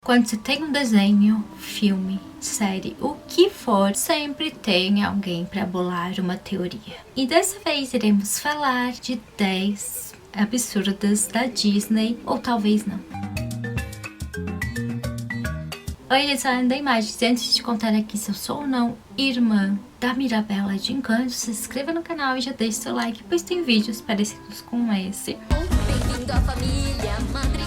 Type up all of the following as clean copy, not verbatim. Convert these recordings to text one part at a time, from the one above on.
Quando você tem um desenho, filme, série, o que for, sempre tem alguém para bolar uma teoria. E dessa vez iremos falar de 10 absurdas da Disney, ou talvez não. Oi, eu sou a Ana da Imagens. Antes de contar aqui se eu sou ou não irmã da Mirabela de Encanto, se inscreva no canal e já deixe seu like, pois tem vídeos parecidos com esse. Bem-vindo à família Madrigal.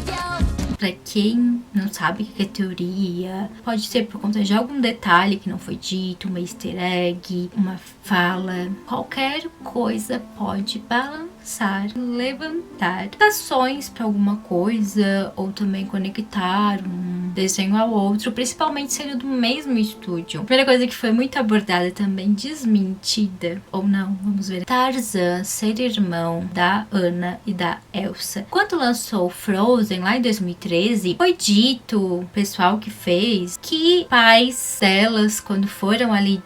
Pra quem não sabe o que é teoria, pode ser por conta de algum detalhe que não foi dito, uma easter egg, uma fala, qualquer coisa pode balançar, levantar ações para alguma coisa, ou também conectar um desenho ao outro, principalmente sendo do mesmo estúdio. A primeira coisa que foi muito abordada também, desmentida, ou não, vamos ver, Tarzan ser irmão da Anna e da Elsa. Quando lançou Frozen, lá em 2013, foi dito, pessoal que fez, que pais delas, quando foram ali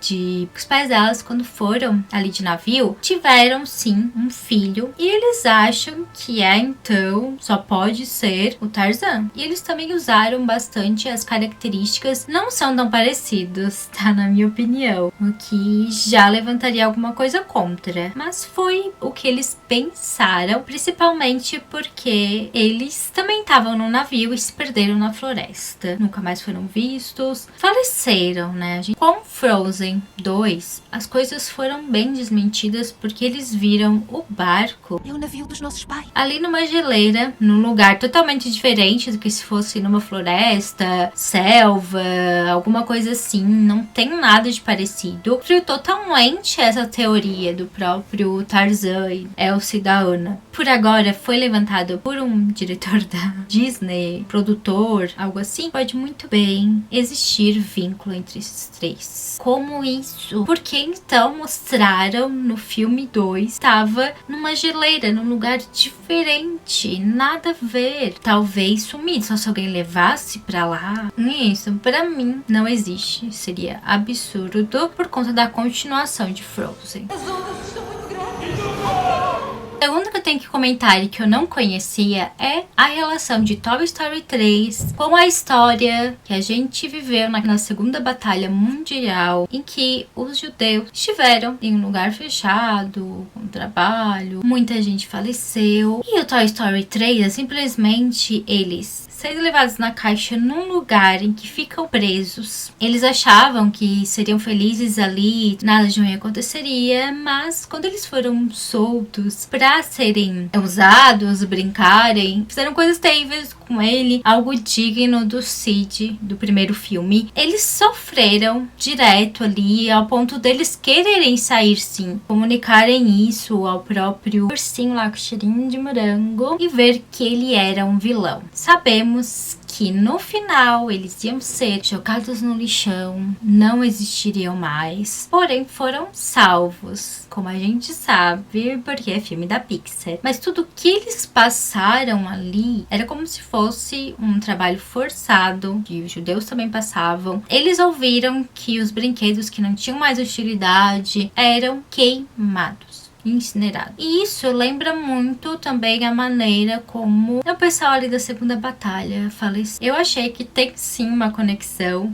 os pais delas, quando foram ali de navio, tiveram sim um filho, e eles acham que então só pode ser o Tarzan. E eles também usaram bastante as características, não são tão parecidos, tá, na minha opinião, o que já levantaria alguma coisa contra, mas foi o que eles pensaram, principalmente porque eles também estavam no navio e se perderam na floresta, nunca mais foram vistos, faleceram, né? Com Frozen 2, as coisas foram bem desmentidas, porque eles viram o barco É o navio dos nossos pais. ali numa geleira, num lugar totalmente diferente do que se fosse numa floresta, selva, alguma coisa assim. Não tem nada de parecido. Criou totalmente essa teoria do próprio Tarzan e Elsa e da Anna. Por agora foi levantado por um diretor da Disney, produtor, algo assim. Pode muito bem existir vínculo entre esses três. Como isso? Porque então mostraram no filme 2, estava numa geleira, num lugar diferente, nada a ver, talvez sumido, só se alguém levasse pra lá. Isso, pra mim, não existe, seria absurdo por conta da continuação de Frozen. A segunda que eu tenho que comentar e que eu não conhecia é a relação de Toy Story 3 com a história que a gente viveu na Segunda Batalha Mundial, em que os judeus estiveram em um lugar fechado, com trabalho, muita gente faleceu. E o Toy Story 3 é simplesmente eles sendo levados na caixa num lugar em que ficam presos. Eles achavam que seriam felizes ali, nada de ruim aconteceria, mas quando eles foram soltos pra serem usados, brincarem, fizeram coisas terríveis com ele, algo digno do Sid, do primeiro filme. Eles sofreram direto ali, ao ponto deles quererem sair sim, comunicarem isso ao próprio ursinho lá com cheirinho de morango e ver que ele era um vilão. Sabemos que no final eles iam ser jogados no lixão, não existiriam mais, porém foram salvos, como a gente sabe, porque é filme da Pixar. Mas tudo que eles passaram ali era como se fosse um trabalho forçado, que os judeus também passavam. Eles ouviram que os brinquedos que não tinham mais utilidade eram queimados, incinerado. E isso lembra muito também a maneira como o pessoal ali da Segunda Batalha faleceu. Eu achei que tem sim uma conexão.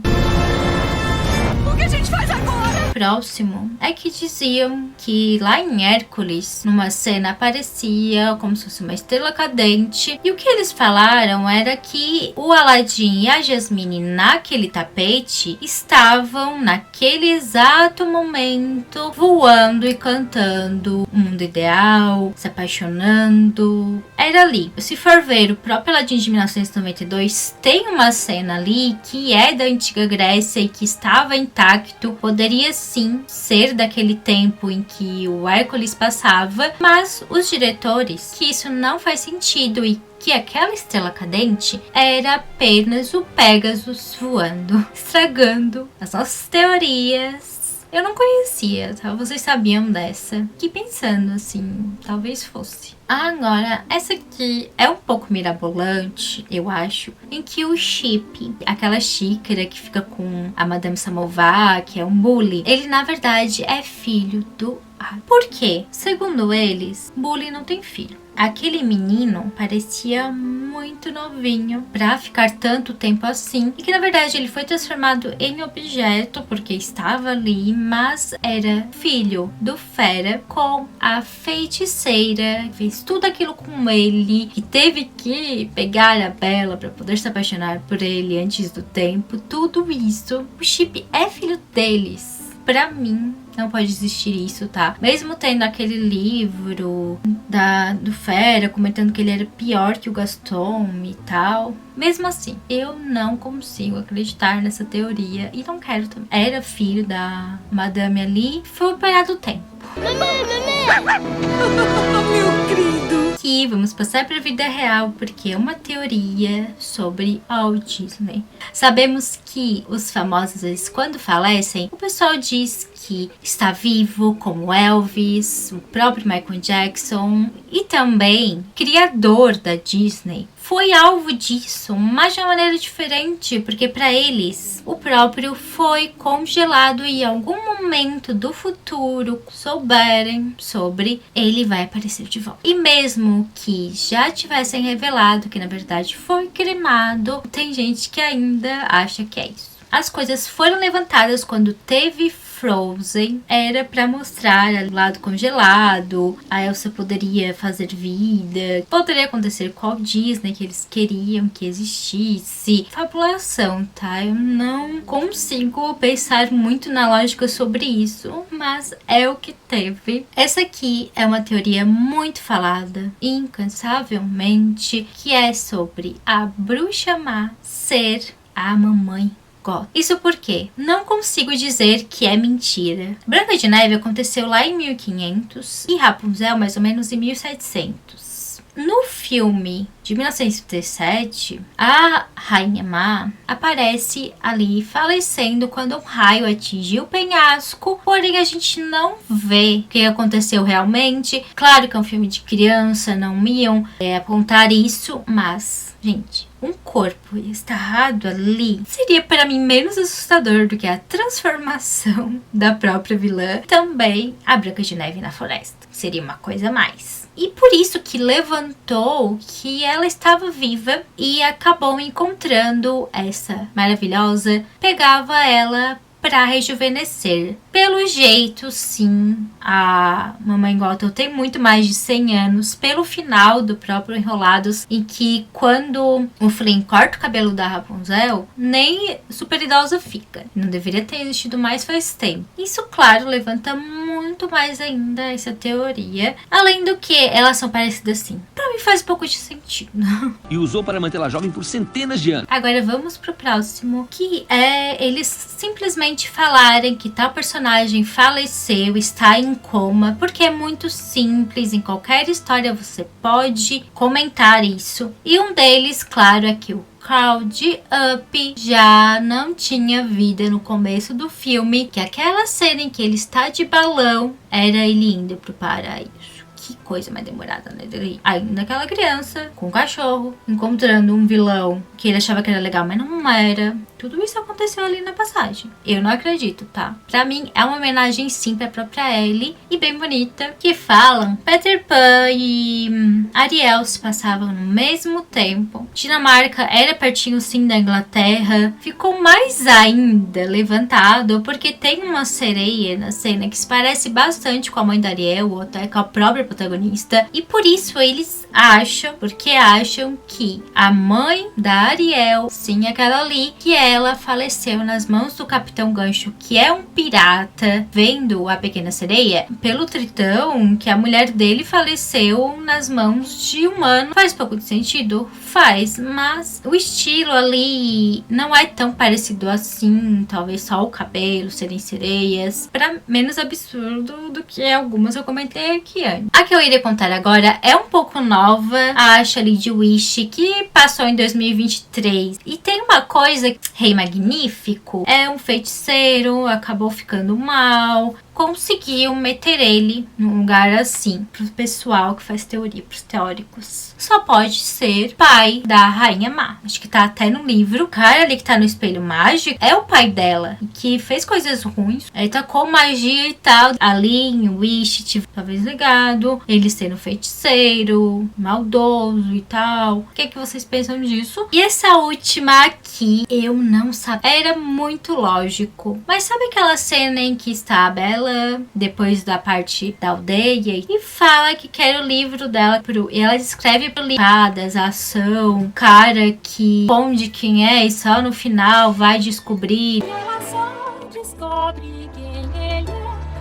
O que a gente faz agora? Próximo é que diziam que lá em Hércules, numa cena, aparecia como se fosse uma estrela cadente, e o que eles falaram era que o Aladdin e a Jasmine naquele tapete estavam naquele exato momento voando e cantando um mundo ideal, se apaixonando. Era ali. Se for ver o próprio Aladdin de 1992, tem uma cena ali que é da antiga Grécia e que estava intacto, poderia sim ser daquele tempo em que o Hércules passava, mas os diretores que isso não faz sentido e que aquela estrela cadente era apenas o Pegasus voando, estragando as nossas teorias. Eu não conhecia, tá? Vocês sabiam dessa? Fiquei pensando assim, talvez fosse. Agora, essa aqui é um pouco mirabolante, eu acho, em que o Chip, aquela xícara que fica com a Madame Samovar, que é um bully, ele na verdade é filho do Ar. Por quê? Segundo eles, bully não tem filho. aquele menino parecia muito novinho pra ficar tanto tempo assim, e que na verdade ele foi transformado em objeto porque estava ali, mas era filho do Fera com a feiticeira, fez tudo aquilo com ele, que teve que pegar a Bella pra poder se apaixonar por ele antes do tempo. Tudo isso, o Chip é filho deles. Pra mim, não pode existir isso, tá? Mesmo tendo aquele livro do Fera comentando que ele era pior que o Gaston e tal, mesmo assim, eu não consigo acreditar nessa teoria e não quero também. Era filho da Madame ali, foi operado o tempo. Meu querido. Aqui vamos passar para a vida real, porque é uma teoria sobre Walt Disney. Sabemos que os famosos, eles, quando falecem, o pessoal diz que está vivo, como Elvis, o próprio Michael Jackson e também criador da Disney. Foi alvo disso, mas de uma maneira diferente, porque para eles o próprio foi congelado e em algum momento do futuro souberem sobre, ele vai aparecer de volta. E mesmo que já tivessem revelado que na verdade foi cremado, tem gente que ainda acha que é isso. As coisas foram levantadas quando teve Frozen, era pra mostrar o lado congelado, a Elsa poderia fazer vida, poderia acontecer com a Disney, que eles queriam que existisse. Fabulação, tá? Eu não consigo pensar muito na lógica sobre isso, mas é o que teve. Essa aqui é uma teoria muito falada, incansavelmente, que é sobre a Bruxa Má ser a mamãe God. Isso porque não consigo dizer que é mentira. Branca de Neve aconteceu lá em 1500 e Rapunzel mais ou menos em 1700. No filme de 1937, a Rainha Má aparece ali falecendo quando um raio atingiu o penhasco, porém a gente não vê o que aconteceu realmente. Claro que é um filme de criança, não iam apontar isso, mas, gente, um corpo estarrado ali seria para mim menos assustador do que a transformação da própria vilã. Também a Branca de Neve na floresta seria uma coisa a mais. E por isso que levantou que ela estava viva e acabou encontrando essa maravilhosa, pegava ela para rejuvenescer. Pelo jeito, sim, a Mamãe Gothel tem muito mais de 100 anos. Pelo final do próprio Enrolados, em que quando o Flynn corta o cabelo da Rapunzel, nem super idosa fica. Não deveria ter existido mais faz tempo. Isso, claro, levanta muito mais ainda essa teoria. Além do que, elas são parecidas sim. Pra mim faz um pouco de sentido. E usou para mantê-la jovem por centenas de anos. Agora vamos pro próximo, que é eles simplesmente falarem que tal personagem faleceu, está em coma, porque é muito simples, em qualquer história você pode comentar isso. E um deles, claro, é que o Carl de Up já não tinha vida no começo do filme, que aquela cena em que ele está de balão era ele indo pro paraíso. Que coisa mais demorada, né? Ele ainda aquela criança, com um cachorro, encontrando um vilão que ele achava que era legal, mas não era. Tudo isso aconteceu ali na passagem. Eu não acredito, tá? Pra mim, é uma homenagem sim pra própria Ellie, e bem bonita, que falam Peter Pan e Ariel se passavam no mesmo tempo. Dinamarca era pertinho sim da Inglaterra. Ficou mais ainda levantado, porque tem uma sereia na cena que se parece bastante com a mãe da Ariel, ou até com a própria protagonista. E por isso eles acham, porque acham que a mãe da Ariel, sim, aquela ali, que ela faleceu nas mãos do Capitão Gancho, que é um pirata, vendo a Pequena Sereia, pelo Tritão, que a mulher dele faleceu nas mãos de humano. Faz pouco de sentido? Faz, mas o estilo ali não é tão parecido assim, talvez só o cabelo serem sereias, para menos absurdo do que algumas eu comentei aqui antes. A que eu iria contar agora é um pouco nova, a Ashley de Wish, que passou em 2023, e tem uma coisa, Rei Magnífico é um feiticeiro, acabou ficando mal, conseguiu meter ele num lugar assim, pro pessoal que faz teoria, pros teóricos. Só pode ser pai da Rainha Má. Acho que tá até no livro. O cara ali que tá no espelho mágico é o pai dela, que fez coisas ruins. Ele tacou magia e tal. A Lin, o Wish, talvez ligado. Ele sendo feiticeiro, maldoso e tal. O que é que vocês pensam disso? E essa última aqui, eu não sabia. Era muito lógico. Mas sabe aquela cena em que está a Bella, depois da parte da aldeia, e fala que quer o livro dela e ela escreve pro livro, a ação, o cara que esconde quem é e só no final vai descobrir. Ela só descobre quem ele é,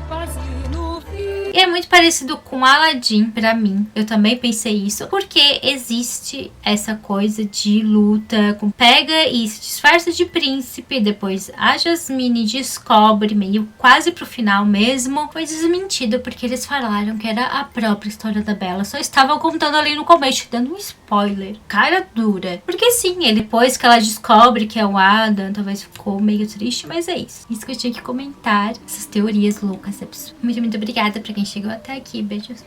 quase no fim. E é muito parecido com Aladdin pra mim. Eu também pensei isso. Porque existe essa coisa de luta. Pega e se disfarça de príncipe. Depois a Jasmine descobre, meio quase pro final mesmo. Foi desmentido porque eles falaram que era a própria história da Bella. Só estavam contando ali no começo, dando um spoiler. Cara dura. Porque sim, depois que ela descobre que é o Adam, talvez ficou meio triste, mas é isso. Isso que eu tinha que comentar. Essas teorias loucas. Muito, muito obrigada pra quem chegou até aqui. Beijos.